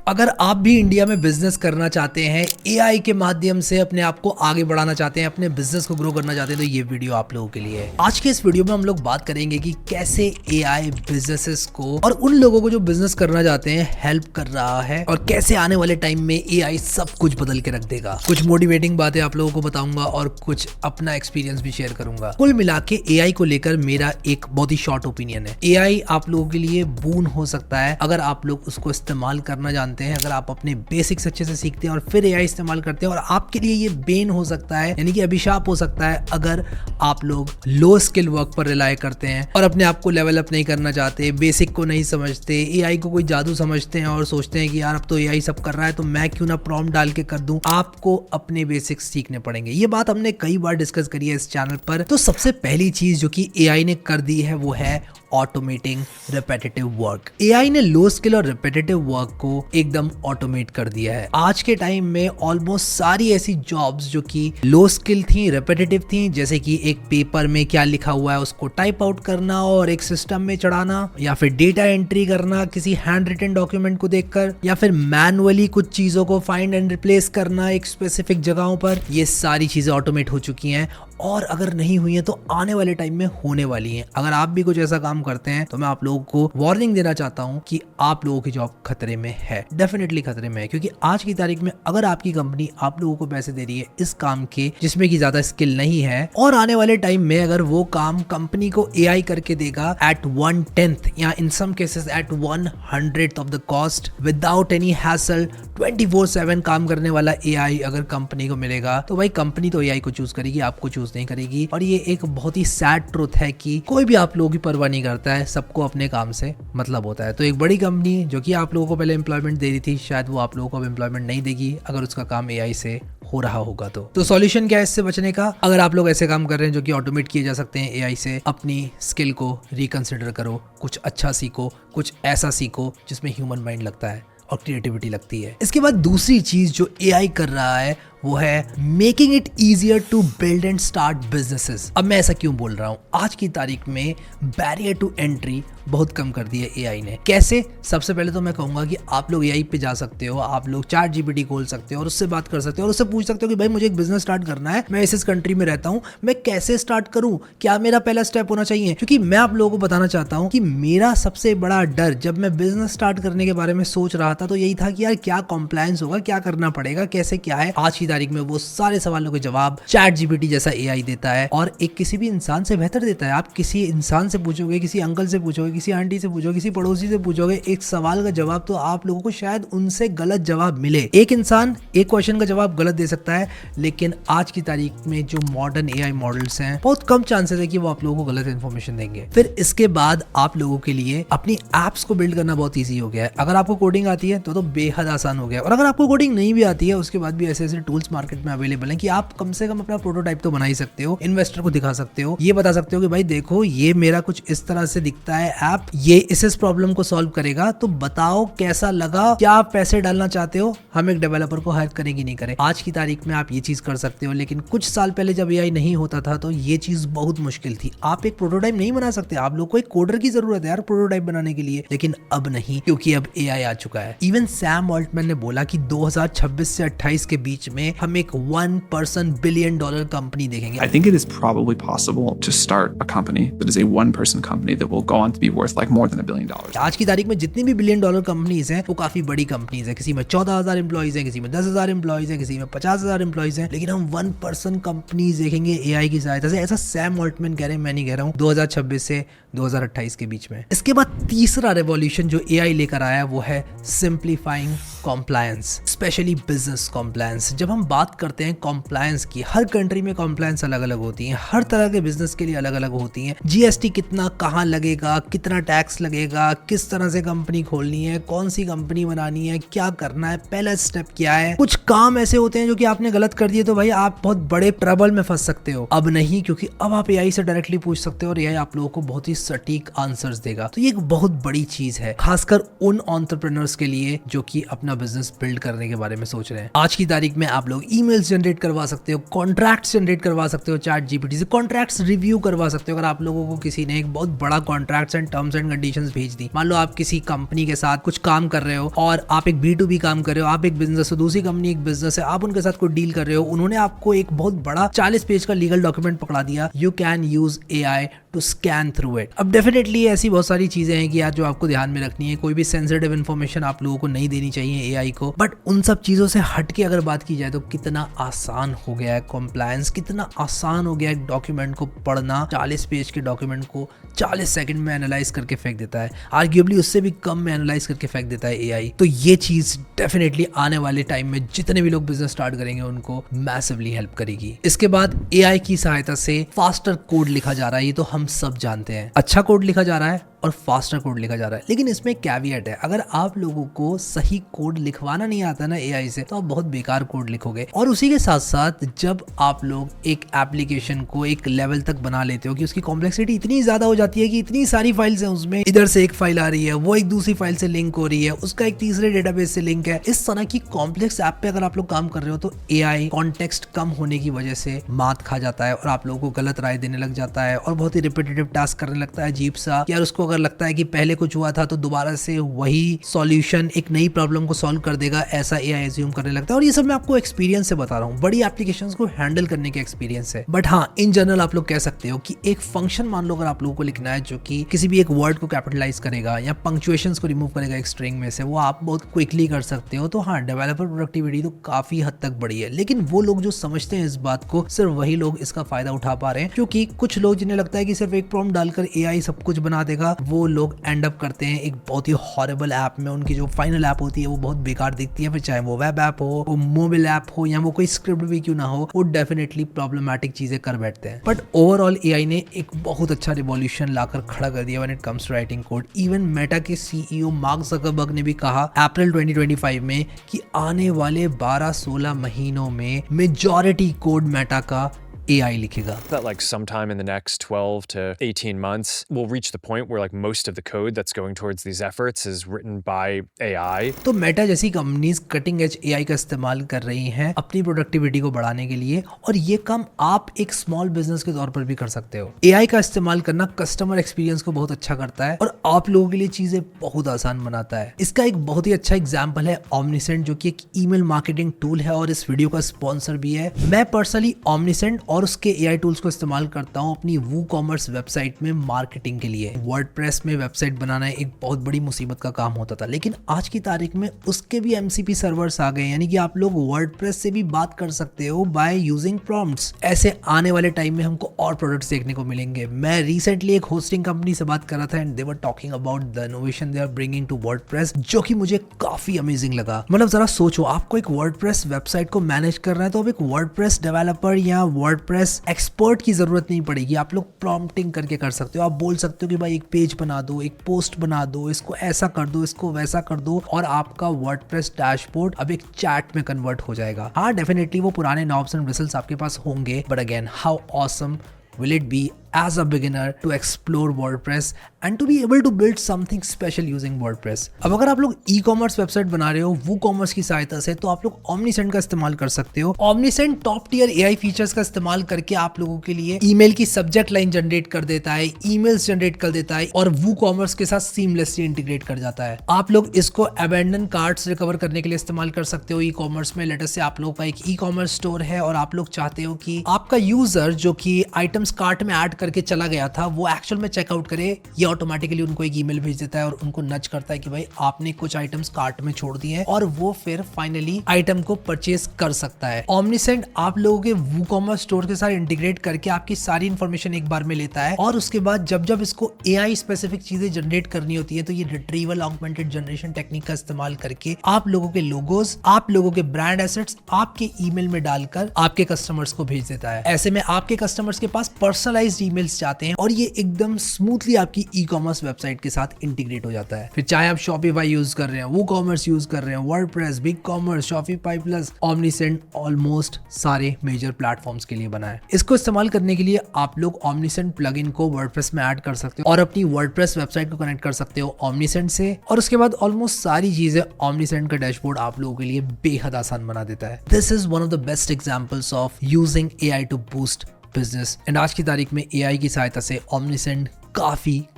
अगर आप भी इंडिया में बिजनेस करना चाहते हैं, एआई के माध्यम से अपने आप को आगे बढ़ाना चाहते हैं, अपने बिजनेस को ग्रो करना चाहते हैं, तो ये वीडियो आप लोगों के लिए है। आज के इस वीडियो में हम लोग बात करेंगे कि कैसे एआई बिजनेसेस को और उन लोगों को जो बिजनेस करना चाहते हैं हेल्प कर रहा है, और कैसे आने वाले टाइम में एआई सब कुछ बदल के रख देगा। कुछ मोटिवेटिंग बातें आप लोगों को बताऊंगा और कुछ अपना एक्सपीरियंस भी शेयर करूंगा। कुल मिला के एआई को लेकर मेरा एक बहुत ही शॉर्ट ओपिनियन है। एआई आप लोगों के लिए बून हो सकता है अगर आप लोग उसको इस्तेमाल करना जानते हैं, अगर आप अपने बेसिक्स अच्छे से सीखते हैं और फिर एआई इस्तेमाल करते हैं। और आपके लिए ये बेन हो सकता है, यानी कि अभिशाप हो सकता है, अगर आप लोग लो स्किल वर्क पर रिलाय करते हैं और अपने आप को लेवल अप नहीं करना चाहते, बेसिक को नहीं समझते, एआई को कोई जादू समझते हैं और सोचते हैं कि यार अब तो एआई सब कर रहा है तो मैं क्यों ना प्रॉम्प्ट डाल के कर दूं। आपको अपने बेसिक्स सीखने पड़ेंगे। ये बात हमने कई बार डिस्कस करी है इस चैनल पर। तो सबसे पहली चीज जो कि एआई ने कर दी है वो है ऑटोमेटिंग रिपेटिटिव वर्क। एआई ने लो स्किल और रिपेटिटिव वर्क को एकदम ऑटोमेट कर दिया है। आज के टाइम में ऑलमोस्ट सारी ऐसी जॉब्स जो कि लो स्किल थी, रिपेटिटिव थी, जैसे कि एक पेपर में क्या लिखा हुआ है उसको टाइप आउट करना और एक सिस्टम में चढ़ाना, या फिर डेटा एंट्री करना किसी हैंड रिटन डॉक्यूमेंट को देखकर, या फिर मैनुअली कुछ चीजों को फाइंड एंड रिप्लेस करना एक स्पेसिफिक जगहों पर, ये सारी चीजें ऑटोमेट हो चुकी हैं। और अगर नहीं हुई है तो आने वाले टाइम में होने वाली हैं। अगर आप भी कुछ ऐसा काम करते हैं तो मैं आप लोगों को वार्निंग देना चाहता हूं कि आप लोगों की जॉब खतरे में है, डेफिनेटली खतरे में है। क्योंकि आज की तारीख में अगर आपकी कंपनी आप लोगों को पैसे दे रही है इस काम के जिसमें कि ज्यादा स्किल नहीं है, और आने वाले टाइम में अगर वो काम कंपनी को एआई करके देगा एट 1/10 या in some cases at 1/100 of the cost without any hassle, 24/7 काम करने वाला एआई अगर कंपनी को मिलेगा, तो भाई कंपनी तो एआई को चूज करेगी, आपको चूज नहीं करेगी। और ये एक बहुत ही सैड ट्रुथ है कि कोई भी आप लोगों की परवाह नहीं करता है, सबको अपने काम से मतलब होता है। तो एक बड़ी कंपनी जो कि आप लोगों को पहले एम्प्लॉयमेंट दे रही थी, शायद वो आप लोगों को अब एम्प्लॉयमेंट नहीं देगी अगर उसका काम एआई से हो रहा होगा। तो सॉल्यूशन क्या है इससे बचने का? अगर आप लोग ऐसे काम कर रहे हैं जो कि ऑटोमेट किए जा सकते हैं एआई से, अपनी स्किल को रिकंसिडर करो, कुछ अच्छा सीखो, कुछ ऐसा सीखो जिसमें ह्यूमन माइंड लगता है और क्रिएटिविटी लगती है। इसके बाद दूसरी चीज जो एआई कर रहा है वो है making it easier to build and start businesses. अब मैं ऐसा क्यों बोल रहा हूं? आज की तारीख में बैरियर टू एंट्री बहुत कम कर दी है एआई ने। कैसे? सबसे पहले तो मैं कहूंगा कि आप लोग एआई पे जा सकते हो, आप लोग चैट जीपीटी खोल सकते हो और उससे बात कर सकते हो और उससे पूछ सकते हो कि भाई मुझे एक बिजनेस स्टार्ट करना है, मैं इस कंट्री में रहता हूं, मैं कैसे स्टार्ट करूं, क्या मेरा पहला स्टेप होना चाहिए? क्योंकि मैं आप लोगों को बताना चाहता हूं कि मेरा सबसे बड़ा डर जब मैं बिजनेस स्टार्ट करने के बारे में सोच रहा था तो यही था कि यार क्या कॉम्प्लायंस होगा, क्या करना पड़ेगा, कैसे क्या है। आज की तारीख में वो सारे सवालों के जवाब चैट जीपीटी जैसा एआई देता है, और एक किसी भी इंसान से बेहतर देता है। आप किसी इंसान से पूछोगे, किसी अंकल से पूछोगे, किसी आंटी से पूछोगे, किसी पड़ोसी से पूछोगे, एक सवाल का जवाब तो आप लोगों को शायद उनसे गलत जवाब मिले। एक इंसान एक क्वेश्चन का जवाब गलत दे सकता है, लेकिन आज की तारीख में जो मॉडर्न एआई मॉडल्स हैं बहुत कम चांसेस है कि वो आप लोगों को गलत इन्फॉर्मेशन देंगे। फिर इसके बाद आप लोगों के लिए अपनी एप्स को बिल्ड करना बहुत ईजी हो गया है। अगर आपको कोडिंग आती है तो बेहद आसान हो गया है, और अगर आपको कोडिंग नहीं भी आती है उसके बाद भी ऐसे ऐसे टूल्स मार्केट में अवेलेबल है कि आप कम से कम अपना प्रोटोटाइप तो बना ही सकते हो, इन्वेस्टर को दिखा सकते हो, ये बता सकते हो कि भाई देखो ये मेरा कुछ इस तरह से दिखता है ऐप, ये इस प्रॉब्लम को सॉल्व करेगा, तो बताओ कैसा लगा, क्या आप पैसे डालना चाहते हो, हम एक डेवलपर को हायर करें कि नहीं करें। आज की तारीख में आप ये चीज कर सकते हो, लेकिन कुछ साल पहले जब एआई नहीं होता था तो ये चीज बहुत मुश्किल थी। आप एक प्रोटोटाइप नहीं बना सकते, आप लोग को एक कोडर की जरूरत है यार प्रोटोटाइप बनाने के लिए, लेकिन अब नहीं, क्योंकि अब एआई आ चुका है। इवन सैम ऑल्टमैन ने बोला कि 2026 से 28 के बीच में हम एक 1% बिलियन डॉलर कंपनी देखेंगे। I think it is probably possible to start a company that is a one-person company that will go on to be worth like more than $1 billion. आज की तारीख में जितनी भी बिलियन डॉलर कंपनीज हैं वो काफी बड़ी कंपनीज हैं। किसी में 14,000 एम्प्लॉइज हैं, किसी में 10,000 एम्प्लॉइज हैं, किसी में 50,000 एम्प्लॉइज हैं, लेकिन हम 1% कंपनीज देखेंगे एआई की सहायता से। ऐसा सैम ऑल्टमैन कह रहे हैं, मैं नहीं कह रहा हूँ। 2026 से 2028 के बीच में। इसके बाद तीसरा रेवोल्यूशन जो एआई लेकर आया वो है simplifying compliance, specially business compliance. जब हम बात करते हैं कॉम्प्लायंस की, हर कंट्री में कॉम्प्लायंस अलग अलग होती हैं, हर तरह के बिजनेस के लिए अलग अलग होती हैं। जीएसटी कितना कहाँ लगेगा, कितना टैक्स लगेगा, किस तरह से कंपनी खोलनी है, कौन सी कंपनी बनानी है, क्या करना है, पहला स्टेप क्या है। कुछ काम ऐसे होते हैं जो कि आपने गलत कर दिए तो भाई आप बहुत बड़े ट्रबल में फंस सकते हो। अब नहीं, क्योंकि अब आप एआई से डायरेक्टली पूछ सकते हो और एआई आप लोगों को बहुत ही सटीक आंसर्स देगा। तो ये एक बहुत बड़ी चीज है, खासकर उन एंटरप्रेन्योर्स के लिए जो कि अपना अपना बिजनेस बिल्ड करने के बारे में सोच रहे हैं। आज की तारीख में आप लोग ईमेल्स जनरेट करवा सकते हो, कॉन्ट्रैक्ट्स जनरेट करवा सकते हो, चैट जीपीटी से कॉन्ट्रैक्ट्स रिव्यू करवा सकते हो। अगर आप लोगों को किसी ने एक बहुत बड़ा contracts and terms and conditions भेज दी, मान लो आप किसी कंपनी के साथ कुछ काम कर रहे हो और आप एक B2B काम कर रहे हो, आप एक बिजनेस हो, दूसरी कंपनी एक बिजनेस है, आप उनके साथ कोई डील कर रहे हो, उन्होंने आपको एक बहुत बड़ा 40 पेज का लीगल डॉक्यूमेंट पकड़ा दिया, you can use AI to scan through it. अब डेफिनेटली ऐसी बहुत सारी चीजें हैं कि यार जो आपको ध्यान में रखनी है, कोई भी सेंसिटिव इन्फॉर्मेशन आप लोगों को नहीं देनी चाहिए AI को, बट उन सब चीजों से हट के अगर बात की जाए तो कितना आसान हो गया है कॉम्प्लायंस, कितना आसान हो गया है डॉक्यूमेंट को पढ़ना। 40 पेज के डॉक्यूमेंट को 40 सेकंड में एनालाइज करके फेंक देता है, आर्ग्यूबली उससे भी कम में एनालाइज करके फेंक देता है AI। तो ये चीज डेफिनेटली आने वाले टाइम में जितने भी लोग बिजनेस स्टार्ट करेंगे उनको मैसिवली हेल्प करेगी। इसके बाद AI की सहायता से फास्टर कोड लिखा जा रहा है, ये तो हम सब जानते हैं। अच्छा कोड लिखा जा रहा है और फास्टर कोड लिखा जा रहा है, लेकिन इसमें कैविएट है। अगर आप लोगों को सही कोड लिखवाना नहीं आता ना AI से, तो आप बहुत बेकार कोड लिखोगे। और उसी के साथ साथ जब आप लोग एक एप्लीकेशन को एक लेवल तक बना लेते हो कि उसकी कॉम्प्लेक्सिटी इतनी ज्यादा हो जाती है कि इतनी सारी फाइल्स हैं उसमें, इधर से एक फाइल आ रही है, वो एक दूसरी फाइल से लिंक हो रही है, उसका एक तीसरे डेटाबेस से लिंक है। इस तरह की कॉम्प्लेक्स ऐप पे अगर आप लोग काम कर रहे हो तो AI कॉन्टेक्स्ट कम होने की वजह से मात खा जाता है और आप लोगों को गलत राय देने लग जाता है और बहुत ही रिपीटेटिव टास्क करने लगता है अजीब सा। यार उसको अगर लगता है कि पहले कुछ हुआ था तो दोबारा से वही सॉल्यूशन एक नई प्रॉब्लम को सॉल्व कर देगा, ऐसा AI एज्यूम करने लगता है। और ये सब मैं आपको एक्सपीरियंस से बता रहा हूँ, बड़ी एप्लीकेशंस को हैंडल करने के एक्सपीरियंस है। बट हाँ, इन जनरल आप लोग कह सकते हो कि एक फंक्शन मान लो अगर आप लोगों को लिखना है जो कि किसी भी एक वर्ड को कैपिटलाइज करेगा या पंक्चुएशंस को रिमूव करेगा एक स्ट्रिंग में से, वो आप बहुत क्विकली कर सकते हो। तो हाँ, डेवलपर प्रोडक्टिविटी तो काफी हद तक बढ़ी है, लेकिन वो लोग जो समझते हैं इस बात को, सिर्फ वही लोग इसका फायदा उठा पा रहे हैं। क्योंकि कुछ लोग जिन्हें लगता है कि सिर्फ एक प्रॉम्प्ट डालकर AI सब कुछ बना देगा, वो लोग एंड अप करते हैं एक बहुत ही हॉरिबल ऐप में। उनकी जो फाइनल ऐप होती है वो बहुत बेकार दिखती है, फिर चाहे वो वेब ऐप हो, वो मोबाइल ऐप हो या वो कोई स्क्रिप्ट भी क्यों ना हो, वो डेफिनेटली प्रॉब्लमैटिक चीजें कर बैठते हैं। बट ओवरऑल AI ने एक बहुत अच्छा रिवॉल्यूशन लाकर खड़ा कर दिया when it comes to writing code. Even Meta के CEO मार्क ज़करबर्ग ने भी कहा अप्रैल 2025 में कि आने वाले 12-16 महीनों में मेजॉरिटी कोड मेटा का AI लिखेगा। That like sometime in the next 12 to 18 months, we'll reach the point where like most of the code that's going towards these efforts is written by AI. तो Meta जैसी companies cutting edge AI का इस्तेमाल कर रही हैं अपनी productivity को बढ़ाने के लिए, और ये काम आप एक स्मॉल बिजनेस के तौर पर भी कर सकते हो। AI का इस्तेमाल करना कस्टमर एक्सपीरियंस को बहुत अच्छा करता है और आप लोगों के लिए चीजें बहुत आसान बनाता है। इसका एक बहुत ही अच्छा एग्जाम्पल है Omniscient, जो कि एक ईमेल मार्केटिंग टूल है और इस वीडियो का स्पॉन्सर भी है। मैं पर्सनली Omniscient और उसके AI टूल्स को इस्तेमाल करता हूं अपनी WooCommerce वेबसाइट में मार्केटिंग के लिए। वर्डप्रेस में वेबसाइट बनाना एक बहुत बड़ी मुसीबत का काम होता था, लेकिन आज की तारीख में उसके भी MCP सर्वर्स आ गए, यानी कि आप लोग वर्डप्रेस से भी बात कर सकते हो बाय यूजिंग प्रॉम्प्ट्स। ऐसे आने वाले टाइम में हमको और प्रोडक्ट्स देखने को मिलेंगे। मैं रिसेंटली एक होस्टिंग कंपनी से बात कर रहा था and they were talking about the innovation they are bringing to WordPress, जो कि मुझे काफी अमेजिंग लगा। मतलब जरा सोचो, आपको एक वर्डप्रेस वेबसाइट को मैनेज करना है तो अब एक वर्डप्रेस डेवलपर या वर्डप्रेस एक्सपर्ट की जरूरत नहीं पड़ेगी। आप लोग प्रॉम्प्टिंग करके कर सकते हो। आप बोल सकते हो कि भाई एक पेज बना दो, एक पोस्ट बना दो, इसको ऐसा कर दो, इसको वैसा कर दो, और आपका वर्डप्रेस डैशबोर्ड अब एक चैट में कन्वर्ट हो जाएगा। हाँ, डेफिनेटली वो पुराने नॉब्स एंड ब्रिसल्स आपके पास होंगे, but again how awesome will it be as a beginner to explore WordPress and to be able to build something special using WordPress। अब अगर आप लोग ई-कॉमर्स वेबसाइट बना रहे हो WooCommerce की सहायता से, तो आप लोग Omniscient का इस्तेमाल कर सकते हो। Omniscient top tier AI features का इस्तेमाल करके आप लोगों के लिए ईमेल की सब्जेक्ट लाइन जनरेट कर देता है, ईमेल्स जनरेट कर देता है और WooCommerce के साथ सीमलेसली इंटीग्रेट कर जाता है। आप लोग इसको अबैंडन कार्ट्स रिकवर करने के लिए इस्तेमाल कर सकते हो ई-कॉमर्स में। लेटर से आप लोगों का एक ई-कॉमर्स स्टोर है और आप लोग चाहते हो कि आपका यूजर जो कि आइटम्स कार्ट में ऐड करके चला गया था वो एक्चुअल में चेकआउट करे, ये ऑटोमेटिकली उनको एक ईमेल भेज देता है और उनको नच करता है कि भाई आपने कुछ आइटम्स कार्ट में छोड़ दिए हैं, और वो फिर फाइनली आइटम को परचेज कर सकता है। Omniscient आप लोगों के WooCommerce स्टोर के साथ इंटीग्रेट करके आपकी सारी इंफॉर्मेशन एक बार में लेता है, और उसके बाद जब जब इसको AI स्पेसिफिक चीजें जनरेट करनी होती है तो ये रिट्रीवल ऑगमेंटेड जनरेशन टेक्निक का इस्तेमाल करके आप लोगों के लोगोज, आप लोगों के ब्रांड एसेट्स आपके ईमेल में डालकर आपके कस्टमर्स को भेज देता है। ऐसे में आपके कस्टमर्स के पास पर्सनलाइज्ड ईमेल्स जाते हैं और ये एकदम स्मूथली आपकी ई कॉमर्स वेबसाइट के साथ इंटीग्रेट हो जाता है। फिर चाहे आप शॉपिफाई यूज कर रहे हैं, वो कॉमर्स यूज कर रहे हैं, WordPress, big commerce, Shopify plus, omniscient, almost सारे मेजर प्लेटफॉर्म्स के लिए बना है। इसको इस्तेमाल करने के लिए आप लोग ओमनीसेंट प्लगइन को वर्डप्रेस में ऐड कर सकते हो और अपनी वर्डप्रेस वेबसाइट को कनेक्ट कर सकते हो ओमनीसेंट से, और उसके बाद ऑलमोस्ट सारी चीजें ओमनीसेंट का डैशबोर्ड आप लोगों के लिए बेहद आसान बना देता है। This is one of the best examples of using AI to boost business, and आज की तारीख में एआई की सहायता से ओमनीसेंट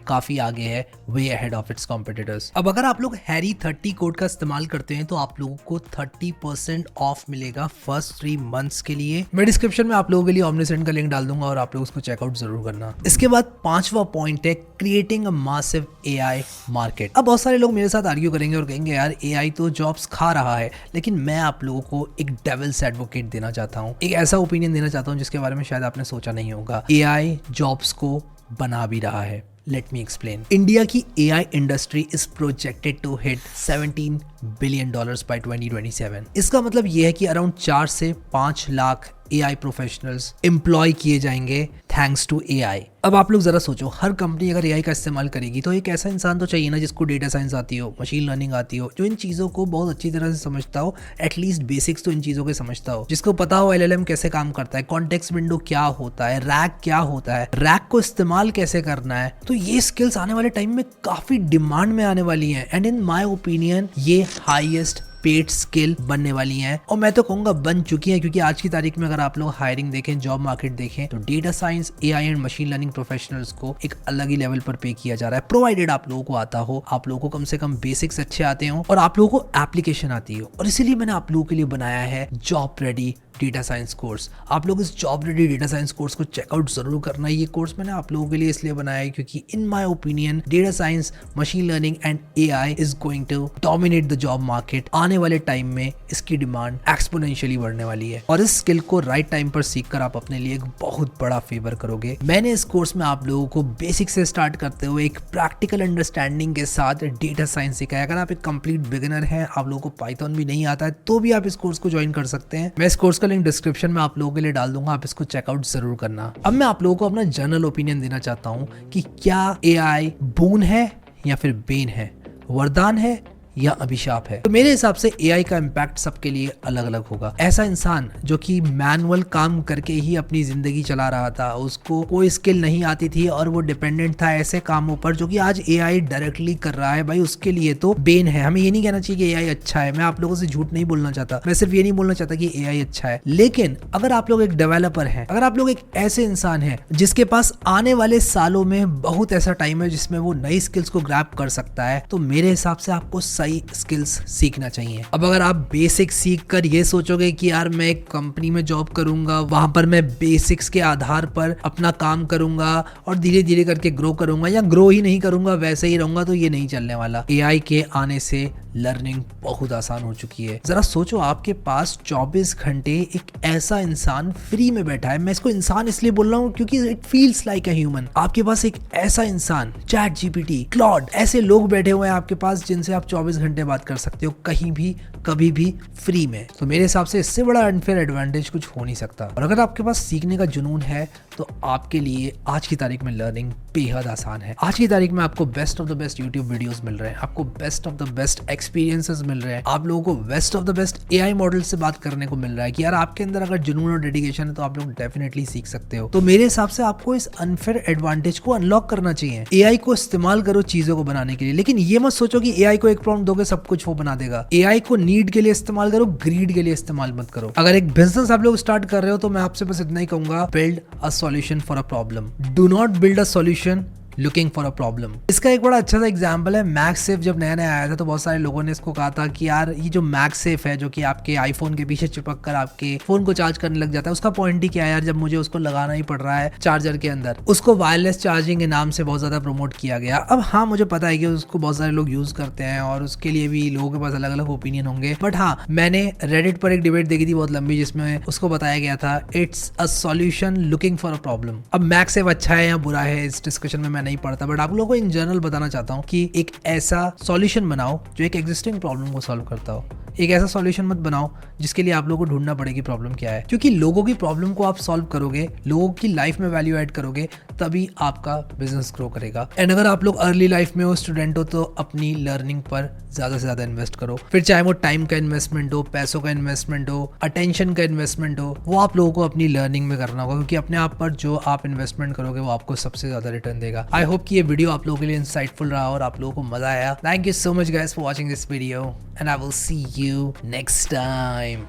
काफी आगे है, way ahead of its competitors. अब अगर आप लोग हैरी 30 कोड का इस्तेमाल करते हैं तो आप लोगों को 30% ऑफ मिलेगा फर्स्ट 3 मंथ्स के लिए। मैं डिस्क्रिप्शन में आप लोगों के लिए ओमनीसेंट का लिंक डाल दूंगा और आप लोग उसको चेकआउट जरूर करना। इसके बाद 5वां पॉइंट है creating a massive AI market. अब बहुत सारे लोग मेरे साथ आर्ग्यू करेंगे और कहेंगे यार एआई तो जॉब्स खा रहा है, लेकिन मैं आप लोगों को एक डेविल्स एडवोकेट देना चाहता हूँ, एक ऐसा ओपिनियन देना चाहता हूँ जिसके बारे में शायद आपने सोचा नहीं होगा। एआई जॉब्स को बना भी रहा है। Let me explain. इंडिया की AI industry is projected to hit $17 billion by 2027। इसका मतलब यह है कि अराउंड 4 से 5 लाख एआई प्रोफेशनल्स एम्प्लॉय किए जाएंगे थैंक्स टू एआई। अब आप लोग जरा सोचो, हर कंपनी अगर एआई का इस्तेमाल करेगी तो एक ऐसा इंसान तो चाहिए ना जिसको डेटा साइंस आती हो, मशीन लर्निंग आती हो, जो इन चीजों को बहुत अच्छी तरह से समझता हो, एटलीस्ट बेसिक्स तो इन चीजों के समझता हो, जिसको पता हो एलएलएम कैसे काम करता है, कॉन्टेक्स्ट विंडो क्या होता है, रैक क्या होता है, रैक को इस्तेमाल कैसे करना है। तो ये स्किल्स आने वाले टाइम में काफी डिमांड में आने वाली हैं, एंड इन माय ओपिनियन ये हाईएस्ट पेड स्किल बनने वाली हैं, और मैं तो कहूंगा बन चुकी हैं, क्योंकि आज की तारीख में अगर आप लोग हायरिंग देखें, जॉब मार्केट देखें, तो data science, AI and machine learning professionals को एक अलग ही लेवल पर पे किया जा रहा है, प्रोवाइडेड आप लोगों को आता हो, आप लोगों को कम से कम बेसिक्स अच्छे आते हो और आप लोगों को एप्लीकेशन आती हो। और इसीलिए मैंने आप लोगों के लिए बनाया है job ready data science course. आप लोग इस job ready data science course को चेकआउट जरूर करना। ये कोर्स मैंने आप लोगों के लिए इसलिए बनाया है क्योंकि in my opinion data science, machine learning and AI is going to dominate the job market. आने वाले टाइम में इसकी डिमांड एक्सपोनेंशियली बढ़ने वाली है, और इस स्किल को राइट टाइम पर सीखकर आप अपने लिए एक बहुत बड़ा फेवर करोगे। मैंने इस कोर्स में आप लोगों को बेसिक से स्टार्ट करते हुए एक प्रैक्टिकल अंडरस्टैंडिंग के साथ डेटा साइंस सिखाया। अगर आप एक कंप्लीट बिगिनर हैं, आप लोगों को पाइथन भी नहीं आता है, तो भी आप इस कोर्स को ज्वाइन कर सकते हैं। मैं इस कोर्स का लिंक डिस्क्रिप्शन में आप लोगों के लिए डाल दूंगा, आप इसको चेकआउट जरूर करना। अब मैं आप लोगों को अपना जनरल ओपिनियन देना चाहता हूं कि क्या एआई बोन है या फिर बेन है, वरदान है या अभिशाप है। तो मेरे हिसाब से एआई का इम्पैक्ट सबके लिए अलग अलग होगा। ऐसा इंसान जो कि मैनुअल काम करके ही अपनी जिंदगी चला रहा था, उसको कोई स्किल नहीं आती थी और वो डिपेंडेंट था ऐसे कामों पर जो कि आज एआई डायरेक्टली कर रहा है, भाई उसके लिए तो बेन है। हमें ये नहीं कहना चाहिए कि एआई अच्छा है, मैं आप लोगों से झूठ नहीं बोलना चाहता, मैं सिर्फ ये नहीं बोलना चाहता कि एआई अच्छा है। लेकिन अगर आप लोग एक डेवलपर हैं, अगर आप लोग एक ऐसे इंसान हैं जिसके पास आने वाले सालों में बहुत ऐसा टाइम है जिसमें वो नई स्किल्स को ग्रैब कर सकता है, तो मेरे हिसाब से आपको सही स्किल्स सीखना चाहिए। अब अगर आप बेसिक सीख कर ये सोचोगे कि यार मैं एक कंपनी में जॉब करूंगा, वहां पर मैं बेसिक्स के आधार पर अपना काम करूंगा और धीरे धीरे करके ग्रो करूंगा, या ग्रो ही नहीं करूंगा वैसे ही रहूंगा, तो ये नहीं चलने वाला। एआई के आने से लर्निंग बहुत आसान हो चुकी है। जरा सोचो, आपके पास 24 घंटे एक ऐसा इंसान फ्री में बैठा है। मैं इसको इंसान इसलिए बोल रहा हूँ क्योंकि it feels like a human. आपके पास एक ऐसा इंसान, चैट जीपीटी, क्लॉड, ऐसे लोग बैठे हुए हैं आपके पास जिनसे आप 24 घंटे बात कर सकते हो, कहीं भी कभी भी फ्री में। तो मेरे हिसाब से इससे बड़ा अनफेयर एडवांटेज कुछ हो नहीं सकता। और अगर आपके पास सीखने का जुनून है तो आपके लिए आज की तारीख में लर्निंग बेहद आसान है। आज की तारीख में आपको best of the best YouTube videos मिल रहे हैं, आपको best of the best experiences मिल रहे हैं, आप लोगों को best of the best AI model से बात करने को मिल रहा है कि यार आपके अंदर अगर जुनून और डेडिकेशन है तो आप लोग डेफिनेटली सीख सकते हो। तो मेरे हिसाब से आपको इस अनफेयर एडवांटेज को अनलॉक करना चाहिए। एआई को इस्तेमाल करो चीजों को बनाने के लिए, लेकिन ये मत सोचो कि एआई को एक प्रॉम्प्ट दोगे सब कुछ वो बना देगा। एआई को नीड के लिए इस्तेमाल करो, ग्रीड के लिए इस्तेमाल मत करो। अगर एक बिजनेस आप लोग स्टार्ट कर रहे हो तो मैं आपसे बस इतना ही कहूंगा, build a solution for a problem, do not build a solution looking for a problem. इसका एक बड़ा अच्छा सा एग्जांपल है मैगसेफ। जब नया नया आया था तो बहुत सारे लोगों ने इसको कहा था कि यार ये जो मैगसेफ है जो कि आपके आईफोन के पीछे चिपक कर आपके फोन को चार्ज करने लग जाता है, उसका पॉइंट ही क्या है यार, जब मुझे उसको लगाना ही पड़ रहा है चार्जर के अंदर। उसको वायरलेस चार्जिंग के नाम से बहुत ज्यादा प्रमोट किया गया। अब हाँ, मुझे पता है कि उसको बहुत सारे लोग यूज करते हैं और उसके लिए भी लोगों के पास अलग अलग ओपिनियन होंगे, बट हाँ, मैंने रेडिट पर एक डिबेट देखी थी बहुत लंबी जिसमें उसको बताया गया था it's a solution looking for a problem. अब मैगसेफ अच्छा है या बुरा है इस डिस्कशन में मैं नहीं पढ़ता, बट आप लोगों को इन जनरल बताना चाहता हूँ कि एक ऐसा सॉल्यूशन बनाओ जो एक एग्जिस्टिंग प्रॉब्लम को सॉल्व करता हो। एक ऐसा सॉल्यूशन मत बनाओ जिसके लिए आप लोगों को ढूंढना पड़ेगी प्रॉब्लम क्या है, क्योंकि लोगों की प्रॉब्लम को आप सॉल्व करोगे, लोगों की लाइफ में वैल्यू ऐड करोगे, तभी आपका बिजनेस ग्रो करेगा। एंड अगर आप लोग अर्ली लाइफ में हो, स्टूडेंट हो, तो अपनी लर्निंग पर ज्यादा से ज्यादा इन्वेस्ट करो। फिर चाहे वो टाइम का इन्वेस्टमेंट हो, पैसों का इन्वेस्टमेंट हो, अटेंशन का इन्वेस्टमेंट हो, वो आप लोगों को अपनी लर्निंग में करना होगा, क्योंकि अपने आप पर जो आप इन्वेस्टमेंट करोगे वो आपको सबसे ज्यादा रिटर्न देगा। आई होप कि ये वीडियो आप लोगों के लिए इंसाइटफुल रहा और आप लोगों को मजा आया। Thank you so much guys for watching this video and I will see you next time.